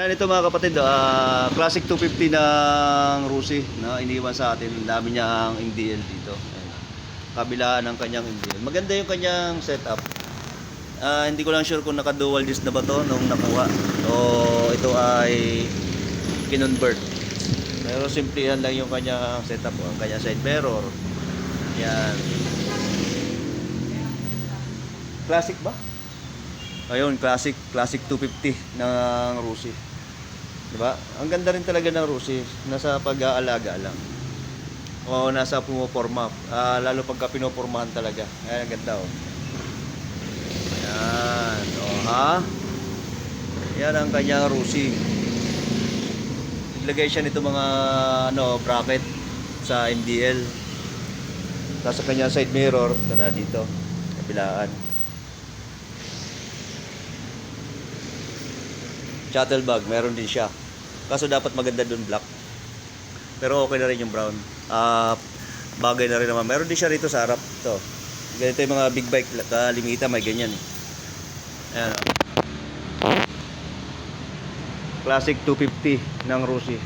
Ayan ito mga kapatid, classic 250 ng Rusi na iniwan sa atin. Ang dami niyang MDL dito. Ayan. Kabilaan ng kanyang MDL. Maganda yung kanyang setup. Hindi ko lang sure kung naka-dual disc na ba to nung nakuha o ito ay kinonvert. Pero simple yan lang yung kanyang setup, ang kanyang side mirror. Yan. Classic ba? Ayun, classic 250 ng Rusi. 'Di ba? Ang ganda rin talaga ng Rusi, nasa pag-aalaga lang. O nasa pumoporma, lalo pagka pinopormahan talaga. Ay, ang ganda oh. Yan, oh ha. Yan ang kanyang Rusi. Naglagay siya nito mga bracket sa MDL. Tapos sa kanyang side mirror, ito na dito, kabilaan. Shuttle bag, meron din siya. Kaso dapat maganda dun black. Pero okay na rin yung brown. Bagay na rin naman. Meron din siya rito sa harap. Ito. Ganito yung mga big bike limita, may ganyan. Ayan. Classic 250 ng Rusi.